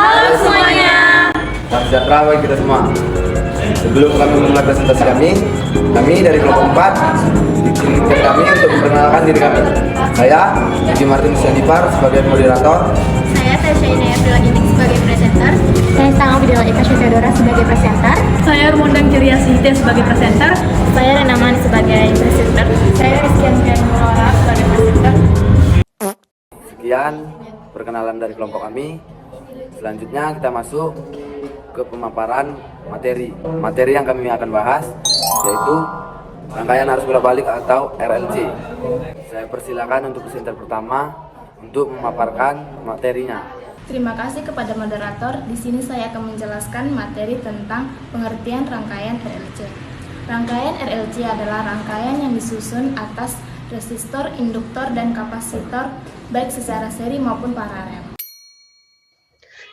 Halo semuanya. Salam sejahtera bagi kita semua. Sebelum kami memulai presentasi kami dari kelompok 4 dikirimkan kami untuk memperkenalkan diri kami. Saya, Diki Martin Sianipar sebagai moderator. Saya Tasya Inaya Prilagitik sebagai presenter. Saya Tangga Widela Eka Syukadora sebagai presenter. Saya Rumondang Ceria Sihite sebagai presenter. Saya Renaman sebagai presenter. Saya Rizkian Murora sebagai presenter. Sekian perkenalan dari kelompok kami. Selanjutnya kita masuk ke pemaparan materi yang kami akan bahas, yaitu rangkaian arus bolak-balik atau RLC. Saya persilakan untuk presenter pertama untuk memaparkan materinya. Terima kasih kepada moderator. Di sini saya akan menjelaskan materi tentang pengertian rangkaian RLC. Rangkaian RLC adalah rangkaian yang disusun atas resistor, induktor, dan kapasitor baik secara seri maupun paralel.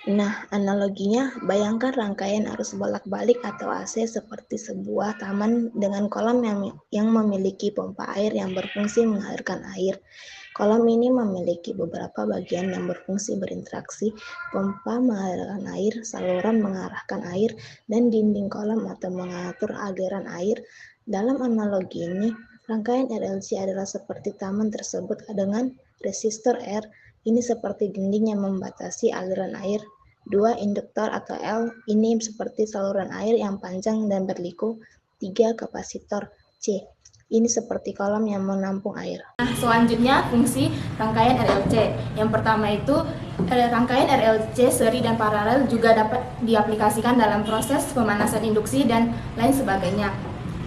Nah, analoginya, bayangkan rangkaian arus bolak-balik atau AC seperti sebuah taman dengan kolam yang memiliki pompa air yang berfungsi mengalirkan air. Kolam ini memiliki beberapa bagian yang berfungsi berinteraksi, pompa mengalirkan air, saluran mengarahkan air, dan dinding kolam atau mengatur aliran air. Dalam analogi ini, rangkaian RLC adalah seperti taman tersebut dengan resistor R. Ini seperti dinding yang membatasi aliran air. 2. Induktor atau L. Ini seperti saluran air yang panjang dan berliku. 3. Kapasitor C. Ini seperti kolam yang menampung air. Nah, selanjutnya fungsi rangkaian RLC. Yang pertama itu rangkaian RLC seri dan paralel juga dapat diaplikasikan dalam proses pemanasan induksi dan lain sebagainya.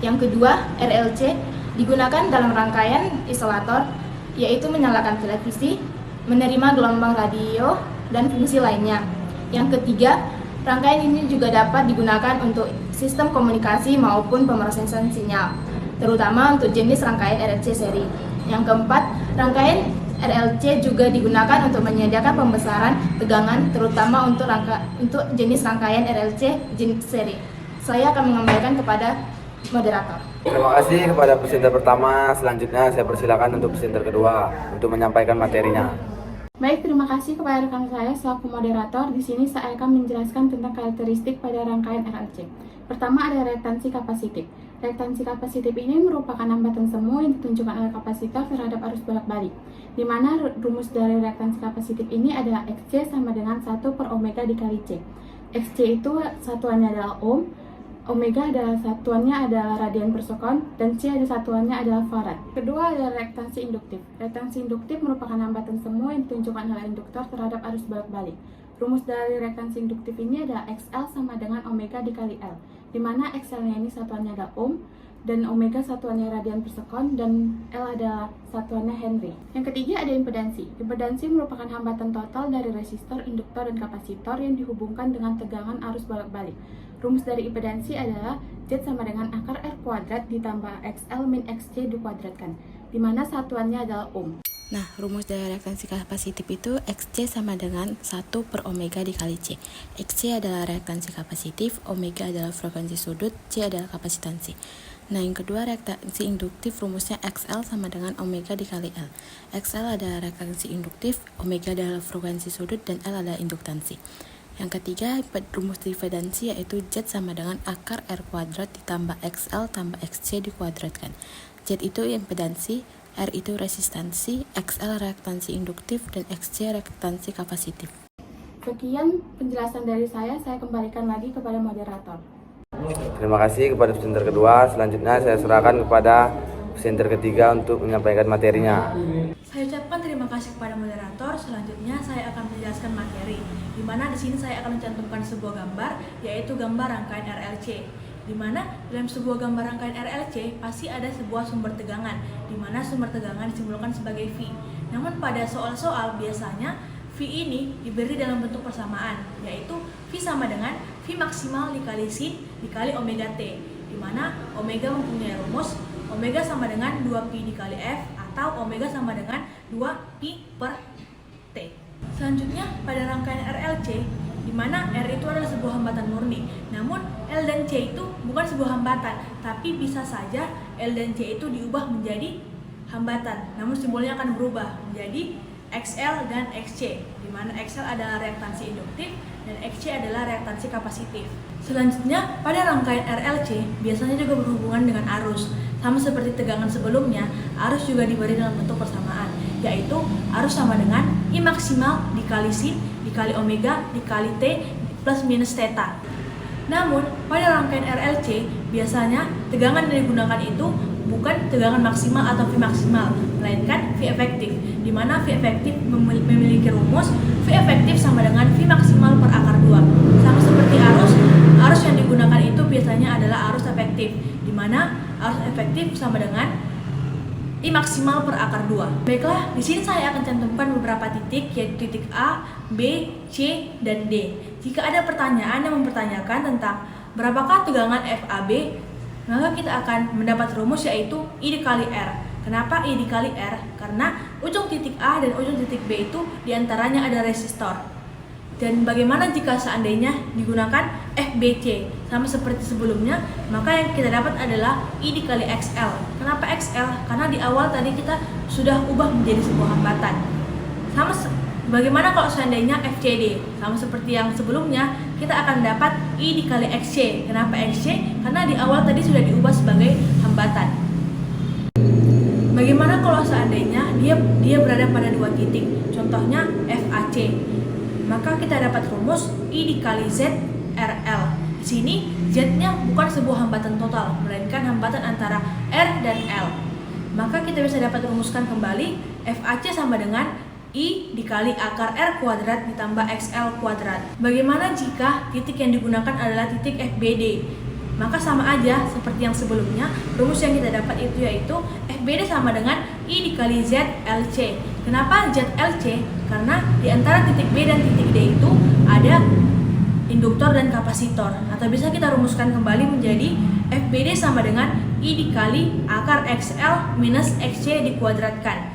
Yang kedua, RLC digunakan dalam rangkaian isolator, yaitu menyalakan televisi, menerima gelombang radio, dan fungsi lainnya. Yang ketiga, rangkaian ini juga dapat digunakan untuk sistem komunikasi maupun pemrosesan sinyal, terutama untuk jenis rangkaian RLC seri. Yang keempat, rangkaian RLC juga digunakan untuk menyediakan pembesaran tegangan, terutama untuk jenis rangkaian RLC jenis seri. Saya akan mengembalikan kepada moderator. Terima kasih kepada presenter pertama. Selanjutnya saya persilakan untuk presenter kedua untuk menyampaikan materinya. Baik, terima kasih kepada rekan saya selaku moderator. Di sini saya akan menjelaskan tentang karakteristik pada rangkaian RLC. Pertama ada reaktansi kapasitif. Reaktansi kapasitif ini merupakan hambatan semu yang ditunjukkan oleh kapasitor terhadap arus bolak-balik. Di mana rumus dari reaktansi kapasitif ini adalah Xc sama dengan 1 per omega dikali C. Xc itu satuannya adalah ohm, omega adalah satuannya adalah radian per sekon, dan C ada satuannya adalah farad. Kedua adalah reaktansi induktif. Reaktansi induktif merupakan hambatan semu yang ditunjukkan oleh induktor terhadap arus bolak-balik. Rumus dari reaktansi induktif ini adalah XL sama dengan omega dikali L, di mana XL-nya ini satuannya adalah ohm, dan omega satuannya radian per sekon, dan L adalah satuannya Henry. Yang ketiga ada impedansi. Impedansi merupakan hambatan total dari resistor, induktor, dan kapasitor yang dihubungkan dengan tegangan arus bolak-balik. Rumus dari impedansi adalah Z sama dengan akar R kuadrat ditambah XL min XC dikuadratkan, di mana satuannya adalah ohm. Nah, rumus dari reaktansi kapasitif itu Xc sama dengan 1 per omega dikali C. Xc adalah reaktansi kapasitif, omega adalah frekuensi sudut, C adalah kapasitansi. Nah, yang kedua reaktansi induktif, rumusnya XL sama dengan omega dikali L. XL adalah reaktansi induktif, omega adalah frekuensi sudut, dan L adalah induktansi. Yang ketiga, rumus impedansi yaitu Z sama dengan akar R kuadrat ditambah XL tambah XC dikuadratkan. Z itu impedansi, R itu resistansi, XL reaktansi induktif, dan XC reaktansi kapasitif. Sekian penjelasan dari saya kembalikan lagi kepada moderator. Terima kasih kepada presenter kedua. Selanjutnya saya serahkan kepada presenter ketiga untuk menyampaikan materinya. Saya ucapkan terima kasih kepada moderator. Selanjutnya saya akan menjelaskan materi, di mana di sini saya akan mencantumkan sebuah gambar, yaitu gambar rangkaian RLC. Di mana dalam sebuah gambar rangkaian RLC pasti ada sebuah sumber tegangan, di mana sumber tegangan disimbolkan sebagai V. Namun pada soal-soal biasanya V ini diberi dalam bentuk persamaan, yaitu V sama dengan V maksimal dikali sin dikali omega T, di mana omega mempunyai rumus omega sama dengan 2pi dikali F atau omega sama dengan 2pi per T. Selanjutnya pada rangkaian RLC, di mana R itu adalah sebuah hambatan murni. Namun L dan C itu bukan sebuah hambatan, tapi bisa saja L dan C itu diubah menjadi hambatan. Namun simbolnya akan berubah menjadi XL dan XC, di mana XL adalah reaktansi induktif dan XC adalah reaktansi kapasitif. Selanjutnya, pada rangkaian RLC biasanya juga berhubungan dengan arus. Sama seperti tegangan sebelumnya, arus juga diberi dalam bentuk persamaan, yaitu arus sama dengan I maksimal dikali sin, dikali omega, dikali T, plus minus theta. Namun, pada rangkaian RLC, biasanya tegangan yang digunakan itu bukan tegangan maksimal atau V maksimal, melainkan V efektif, di mana V efektif memiliki rumus V efektif sama dengan V maksimal per akar 2. Sama seperti arus yang digunakan itu biasanya adalah arus efektif, di mana arus efektif sama dengan I maksimal per akar 2. Baiklah, di sini saya akan cantumkan beberapa titik, yaitu titik A, B, C, dan D. Jika ada pertanyaan yang mempertanyakan tentang berapakah tegangan FAB, maka kita akan mendapat rumus yaitu I dikali R. Kenapa I dikali R? Karena ujung titik A dan ujung titik B itu diantaranya ada resistor. Dan bagaimana jika seandainya digunakan FBC? Sama seperti sebelumnya, maka yang kita dapat adalah I dikali XL. Kenapa XL? Karena di awal tadi kita sudah ubah menjadi sebuah hambatan. Bagaimana kalau seandainya FCD? Sama seperti yang sebelumnya, kita akan dapat I dikali XC. Kenapa XC? Karena di awal tadi sudah diubah sebagai hambatan. Bagaimana kalau seandainya dia berada pada dua titik? Contohnya FAC. Maka kita dapat rumus I dikali Z RL. Di sini Z-nya bukan sebuah hambatan total, melainkan hambatan antara R dan L. Maka kita bisa dapat rumuskan kembali FAC sama dengan I dikali akar R kuadrat ditambah XL kuadrat. Bagaimana jika titik yang digunakan adalah titik FBD? Maka sama aja seperti yang sebelumnya, rumus yang kita dapat itu yaitu FBD sama dengan I dikali ZLC. Kenapa ZLC? Karena di antara titik B dan titik D itu ada induktor dan kapasitor. Atau bisa kita rumuskan kembali menjadi FBD sama dengan I dikali akar XL minus XC dikuadratkan.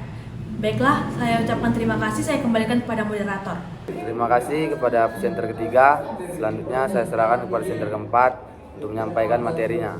Baiklah, saya ucapkan terima kasih, saya kembalikan kepada moderator. Terima kasih kepada presenter ketiga. Selanjutnya saya serahkan kepada presenter keempat untuk menyampaikan materinya.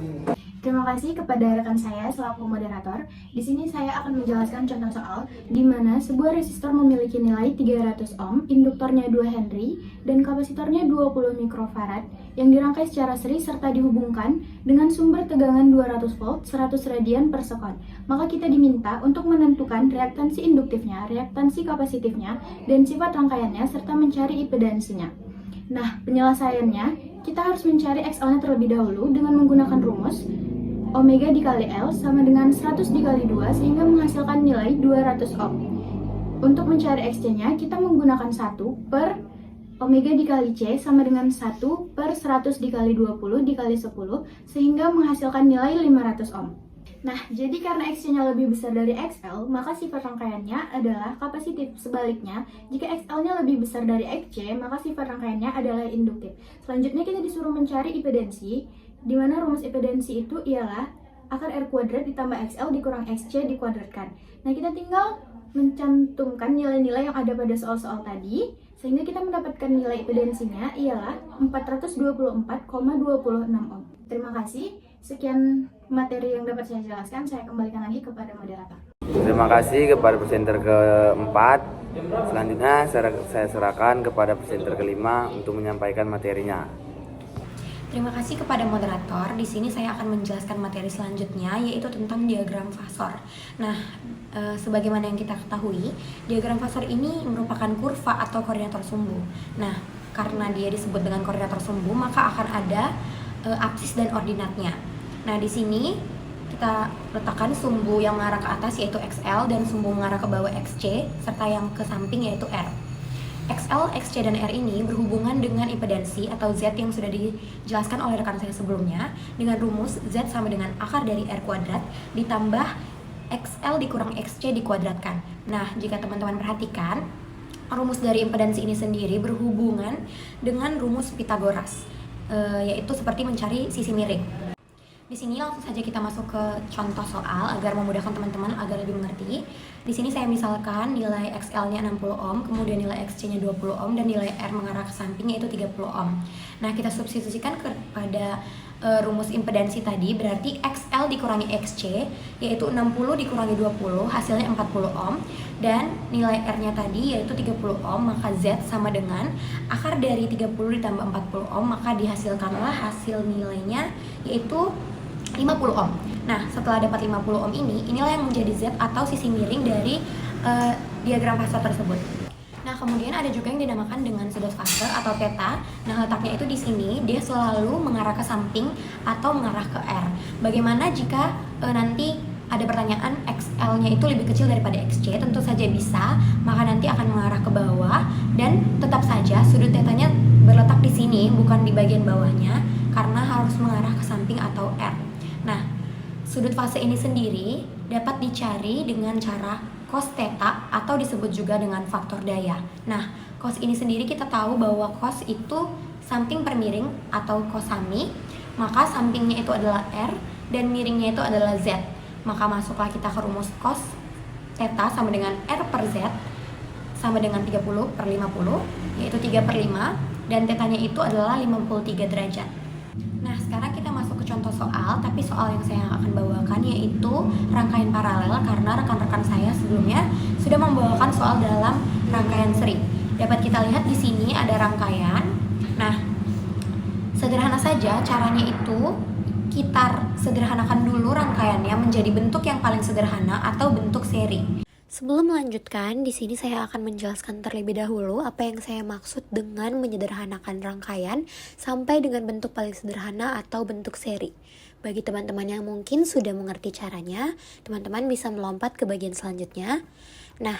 Terima kasih kepada rekan saya selaku moderator. Di sini saya akan menjelaskan contoh soal di mana sebuah resistor memiliki nilai 300 ohm, induktornya 2 Henry, dan kapasitornya 20 mikrofarad yang dirangkai secara seri serta dihubungkan dengan sumber tegangan 200 volt 100 radian per sekon. Maka kita diminta untuk menentukan reaktansi induktifnya, reaktansi kapasitifnya, dan sifat rangkaiannya serta mencari impedansinya. Nah, penyelesaiannya kita harus mencari XL-nya terlebih dahulu dengan menggunakan rumus omega dikali L sama dengan 100 dikali 2 sehingga menghasilkan nilai 200 ohm. Untuk mencari XC-nya kita menggunakan 1 per omega dikali C sama dengan 1 per 100 dikali 20 dikali 10 sehingga menghasilkan nilai 500 ohm. Nah, jadi karena XC-nya lebih besar dari XL, maka sifat rangkaiannya adalah kapasitif. Sebaliknya, jika XL-nya lebih besar dari XC, maka sifat rangkaiannya adalah induktif. Selanjutnya kita disuruh mencari impedansi, di mana rumus impedansi itu ialah akar R kuadrat ditambah XL dikurang XC dikuadratkan. Nah, kita tinggal mencantumkan nilai-nilai yang ada pada soal-soal tadi, sehingga kita mendapatkan nilai impedansinya ialah 424,26 ohm. Terima kasih. Sekian materi yang dapat saya jelaskan, saya kembalikan lagi kepada moderator. Terima kasih kepada presenter keempat. Selanjutnya saya serahkan kepada presenter kelima untuk menyampaikan materinya. Terima kasih kepada moderator. Di sini saya akan menjelaskan materi selanjutnya, yaitu tentang diagram fasor. Nah, sebagaimana yang kita ketahui, diagram fasor ini merupakan kurva atau koordinator sumbu. Nah, karena dia disebut dengan koordinator sumbu, maka akan ada absis dan ordinatnya. Nah, di sini kita letakkan sumbu yang mengarah ke atas yaitu XL dan sumbu mengarah ke bawah XC serta yang ke samping yaitu R. XL, XC, dan R ini berhubungan dengan impedansi atau Z yang sudah dijelaskan oleh rekan saya sebelumnya dengan rumus Z sama dengan akar dari R kuadrat ditambah XL dikurang XC dikuadratkan. Nah, jika teman-teman perhatikan, rumus dari impedansi ini sendiri berhubungan dengan rumus Pythagoras, yaitu seperti mencari sisi miring. Di sini langsung saja kita masuk ke contoh soal agar memudahkan teman-teman agar lebih mengerti. Di sini saya misalkan nilai XL-nya 60 ohm, kemudian nilai XC-nya 20 ohm, dan nilai R mengarah ke samping yaitu 30 ohm. Nah, kita substitusikan kepada rumus impedansi tadi, berarti XL dikurangi XC, yaitu 60 dikurangi 20, hasilnya 40 ohm. Dan nilai R-nya tadi yaitu 30 ohm, maka Z sama dengan akar dari 30 ditambah 40 ohm, maka dihasilkanlah hasil nilainya yaitu 50 ohm. Nah, setelah dapat 50 ohm inilah yang menjadi Z atau sisi miring dari diagram fase tersebut. Nah, kemudian ada juga yang dinamakan dengan sudut fase atau theta. Nah, letaknya itu di sini, dia selalu mengarah ke samping atau mengarah ke R. Bagaimana jika nanti ada pertanyaan XL-nya itu lebih kecil daripada XC? Tentu saja bisa, maka nanti akan mengarah ke bawah dan tetap saja sudut theta-nya berletak di sini, bukan di bagian bawahnya, karena harus mengarah ke samping atau R. Nah, sudut fase ini sendiri dapat dicari dengan cara cos theta atau disebut juga dengan faktor daya. Nah, cos ini sendiri kita tahu bahwa cos itu samping per miring atau cosami, maka sampingnya itu adalah R dan miringnya itu adalah Z. Maka masuklah kita ke rumus cos theta sama dengan R per Z sama dengan 30 per 50, yaitu 3/5, dan tetanya itu adalah 53 derajat. Nah, sekarang kita masuk ke contoh soal, tapi soal yang saya akan bawakan yaitu rangkaian paralel karena rekan-rekan saya sebelumnya sudah membawakan soal dalam rangkaian seri. Dapat kita lihat di sini ada rangkaian. Nah, sederhana saja caranya itu kita sederhanakan dulu rangkaiannya menjadi bentuk yang paling sederhana atau bentuk seri. Sebelum melanjutkan, di sini saya akan menjelaskan terlebih dahulu apa yang saya maksud dengan menyederhanakan rangkaian sampai dengan bentuk paling sederhana atau bentuk seri. Bagi teman-teman yang mungkin sudah mengerti caranya, teman-teman bisa melompat ke bagian selanjutnya. Nah,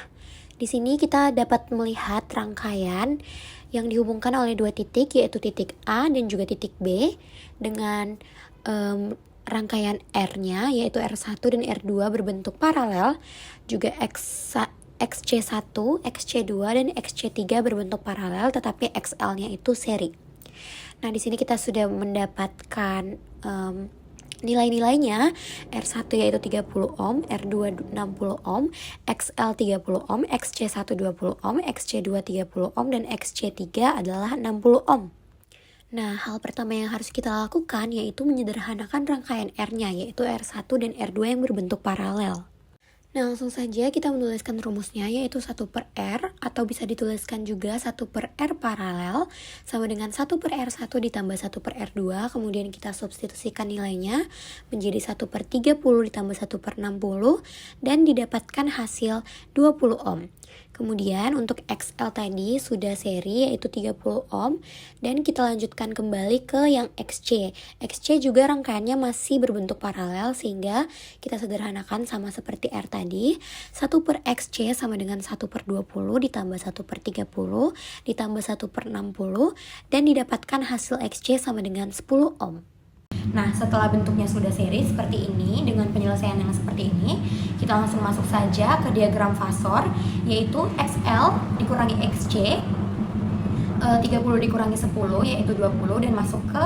di sini kita dapat melihat rangkaian yang dihubungkan oleh dua titik, yaitu titik A dan juga titik B dengan rangkaian R-nya yaitu R1 dan R2 berbentuk paralel, juga XC1, XC2 dan XC3 berbentuk paralel tetapi XL-nya itu seri. Nah, di sini kita sudah mendapatkan nilai-nilainya. R1 yaitu 30 ohm, R2 60 ohm, XL 30 ohm, XC1 20 ohm, XC2 30 ohm dan XC3 adalah 60 ohm. Nah, hal pertama yang harus kita lakukan yaitu menyederhanakan rangkaian R-nya, yaitu R1 dan R2 yang berbentuk paralel. Nah, langsung saja kita menuliskan rumusnya, yaitu 1 per R, atau bisa dituliskan juga 1 per R paralel, sama dengan 1 per R1 ditambah 1 per R2, kemudian kita substitusikan nilainya menjadi 1 per 30 ditambah 1 per 60, dan didapatkan hasil 20 ohm. Kemudian untuk XL tadi sudah seri yaitu 30 ohm, dan kita lanjutkan kembali ke yang XC. XC juga rangkaiannya masih berbentuk paralel sehingga kita sederhanakan sama seperti R tadi. 1 per XC sama dengan 1 per 20 ditambah 1 per 30 ditambah 1 per 60, dan didapatkan hasil XC sama dengan 10 ohm. Nah, setelah bentuknya sudah seri seperti ini dengan penyelesaian yang seperti ini, kita langsung masuk saja ke diagram fasor, yaitu XL dikurangi XC, 30 dikurangi 10 yaitu 20, dan masuk ke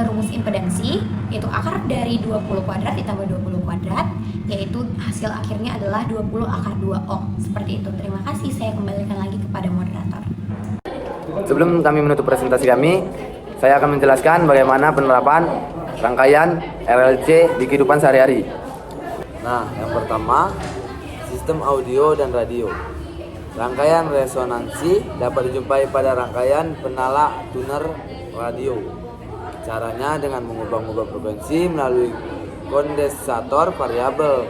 rumus impedansi, yaitu akar dari 20 kuadrat ditambah 20 kuadrat, yaitu hasil akhirnya adalah 20 akar 2 ohm. Seperti itu. Terima kasih, saya kembalikan lagi kepada moderator. Sebelum kami menutup presentasi kami, saya akan menjelaskan bagaimana penerapan rangkaian RLC di kehidupan sehari-hari. Nah, yang pertama, sistem audio dan radio. Rangkaian resonansi dapat dijumpai pada rangkaian penala tuner radio. Caranya dengan mengubah-ubah frekuensi melalui kondensator variabel.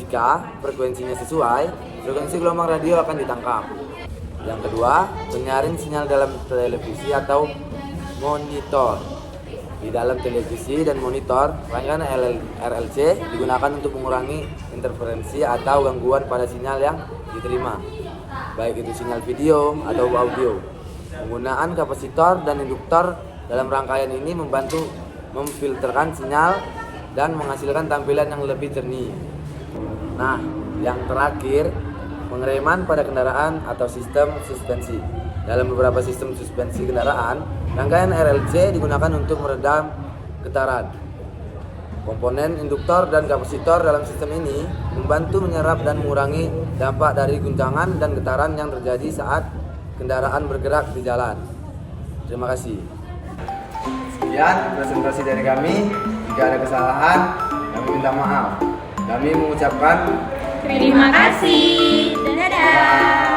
Jika frekuensinya sesuai, frekuensi gelombang radio akan ditangkap. Yang kedua, penyaring sinyal dalam televisi atau monitor. Di dalam televisi dan monitor, rangkaian RLC digunakan untuk mengurangi interferensi atau gangguan pada sinyal yang diterima, baik itu sinyal video atau audio. Penggunaan kapasitor dan induktor dalam rangkaian ini membantu memfilterkan sinyal dan menghasilkan tampilan yang lebih jernih. Nah, yang terakhir, pengereman pada kendaraan atau sistem suspensi. Dalam beberapa sistem suspensi kendaraan, rangkaian RLC digunakan untuk meredam getaran. Komponen induktor dan kapasitor dalam sistem ini membantu menyerap dan mengurangi dampak dari guncangan dan getaran yang terjadi saat kendaraan bergerak di jalan. Terima kasih. Sekian presentasi dari kami. Jika ada kesalahan, kami minta maaf. Kami mengucapkan terima kasih. Dadah.